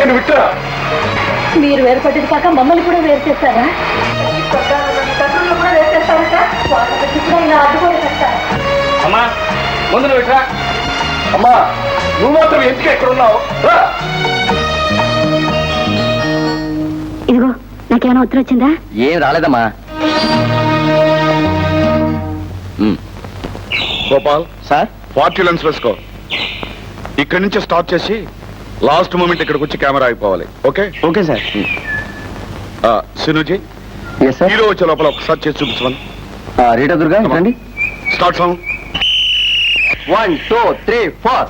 నేను విట్రా. మీరు వేరుపడ్డది కాక మమ్మల్ని కూడా వేరు చేస్తారా? కూడా వేరు చేస్తారట. ఇలా అడ్డుకోవడం కష్టాలు. అమ్మా ముందు నువ్వు విట్రా. అమ్మా నువ్వు మాత్రం ఎందుకు ఎక్కడ ఉన్నావు? ఇదిగో నాకేమైనా ఉత్తరం వచ్చిందా? ఏం రాలేదమ్మా. గోపాల్ సార్, పార్టీ లెన్స్ వేసుకో. ఇక్కడి నుంచి స్టార్ట్ చేసి లాస్ట్ మూమెంట్ ఇక్కడికి వచ్చి కెమెరా అయిపోవాలి. Okay okay sir. సినుజీ ఎస్ సార్. హీరో వచ్చే లోపల ఒకసారి చేసి చూపించమని. రీటా దుర్గా రండి. Start sound. 1 2 3 4.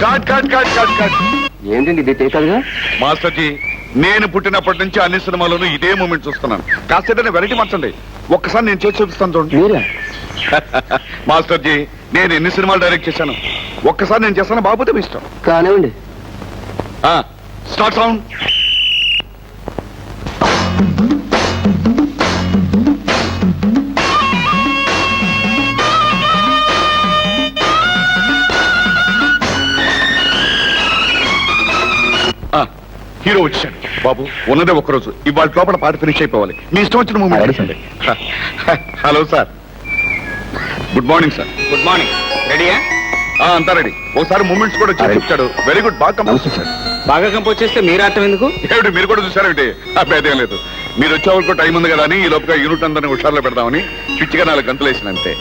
Cut cut cut cut cut. ఏంటండి ఇది తేలికగా? మాస్టర్ జీ, నేను పుట్టినప్పటి నుంచి అన్ని సినిమాలోనూ ఇదే మూమెంట్ చూస్తున్నాను. కాస్త ఏదైనా వెరైటీ మార్చండి. ఒక్కసారి నేను చేసి చూపిస్తాను చూడండి. మీరా? మాస్టర్ జీ, నేను ఎన్ని సినిమాలు డైరెక్ట్ చేశాను. ఒక్కసారి నేను చేస్తాను, బాబుతే మీ ఇష్టం. కానివ్వండి. Start sound. హీరో వచ్చాడు. బాబు ఉన్నదే ఒక్కరోజు, ఇవాళ లోపల పాట ఫినిష్ అయిపోవాలి. మీ ఇష్టం వచ్చిన moment. Hello sir, good morning sir. Good morning. రెడీయా? అంతా రెడీ. ఒకసారి మూమెంట్స్ కూడా వచ్చి చెప్తాడు. Very good. బాగా కంపోజ్ చేశాడు. బాగా కంపోజ్ చేస్తే మీరు ఆడటం ఎందుకు? ఏమిటి మీరు కూడా చూసారేమిటి? అదేం లేదు, మీరు వచ్చే వరకు టైం ఉంది కదా అని ఈ లోపల యూనిట్ అందరినీ హుషారులో పెడదామని పిచ్చిగా 4 గంటలు వేసిన అంతే.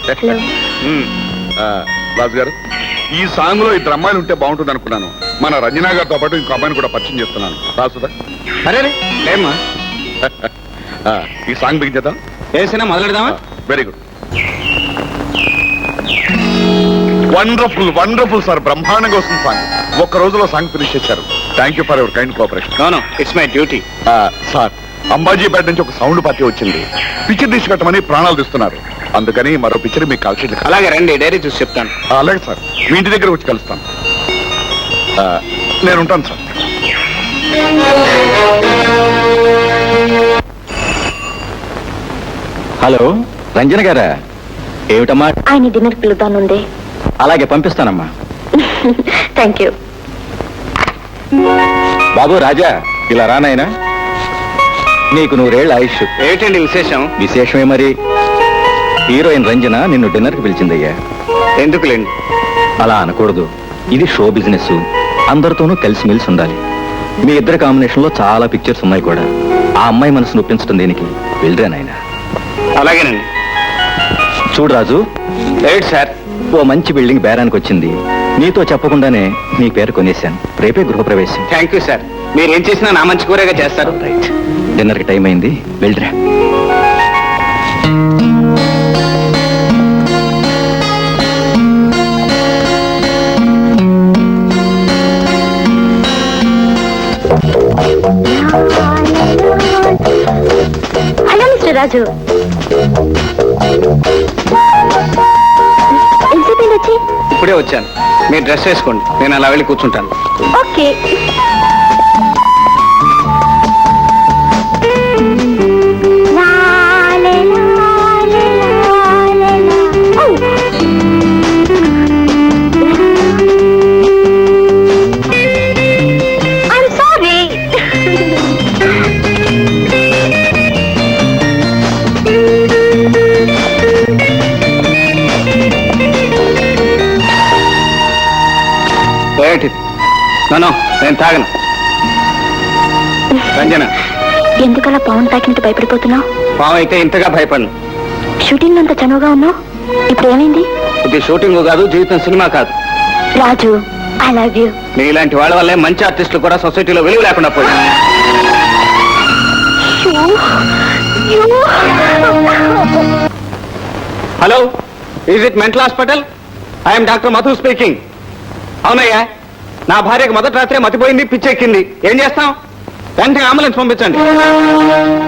రాజు గారు, ఈ సాంగ్ లో 2 అమ్మాయిలు ఉంటే బాగుంటుంది అనుకున్నాను. మన రంజనా గారితో పాటు ఇంకో అమ్మాయిని కూడా పరిచయం చేస్తున్నాను. రాసుదా? అరే ఏమ్మా, ఈ సాంగ్ బిగించేద్దాం. వేసినా మొదలెడదామా? Very good. Wonderful wonderful sir. బ్రహ్మాండంగా వస్తుంది సాంగ్. ఒక్క రోజులో సాంగ్ ఫినిష్ చేశారు. Thank you for your kind cooperation. No it's my duty. Sir, Ambajipeta నుంచి ఒక సౌండ్ పార్టీ వచ్చింది. పిక్చర్ తీసుకెట్టమని ప్రాణాలు తీస్తున్నారు. అందుకని మరో పిక్చర్ మీకు కాల్షీట్. అలాగే రండి, డైరీ చూసి చెప్తాను. అలాగే సార్, మీ ఇంటి దగ్గర వచ్చి కలుస్తాను. నేను ఉంటాను సార్. హలో రంజన గారా? ఏమిటమ్మా? ఆయన డిన్నర్ పిలుద్దానుంది. అలాగే పంపిస్తానమ్మా. Thank you. బాబు రాజా, ఇలా రానాయనా. నీకు 100 ఏళ్ల ఆయుష్. ఏమిటండి విశేషం? విశేషమే మరి. హీరోయిన్ రంజన నిన్ను డిన్నర్కి పిలిచిందయ్యా. ఎందుకులేండి? అలా అనకూడదు. ఇది షో బిజినెస్. అందరితోనూ కలిసిమెలిసి ఉండాలి. మీ ఇద్దరి కాంబినేషన్ లో చాలా పిక్చర్స్ ఉన్నాయి కూడా. ఆ అమ్మాయి మనసు నొప్పించడం దేనికి? వెళ్ళరా నాయన. అలాగేనండి. చూడు రాజు. ఏమిటి సార్? ఓ మంచి బిల్డింగ్ బేరానికి వచ్చింది. నీతో చెప్పకుండానే నీ పేరు కొనేశాను. రేపే గృహప్రవేశం. Thank you sir. మీరేం చేసినా నా మంచి కూరగా చేస్తారు. రైట్. డిన్నర్కి టైం అయింది, వెళ్ళరా. హలో మిస్టర్ రాజు. ఎంతసేపు వచ్చి? ఇప్పుడే వచ్చాను. మీరు డ్రెస్ వేసుకోండి, నేను అలా వెళ్ళి కూర్చుంటాను. ఓకే. నేను తాగను. రంజన, ఎందుకలా పవన్ తాకినట్టు భయపడిపోతున్నావు? పావు అయితే ఇంతగా భయపడను. షూటింగ్ అంత చనువుగా ఉన్నావు, ఇప్పుడు ఏమైంది? ఇది షూటింగ్ కాదు, జీవితం సినిమా కాదు. రాజు, ఐ లవ్ యూ. నీ ఇలాంటి వాళ్ళ వల్లే మంచి ఆర్టిస్టులు కూడా సొసైటీలో వెలుగు లేకుండా పోయారు. Hello, is it mental hospital? I'm doctor Madhu speaking. అవునయ్యా, నా భార్యకు మొదటి రాత్రే మతిపోయింది, పిచ్చెక్కింది. ఏం చేస్తాం? వెంటనే అంబులెన్స్ పంపించండి.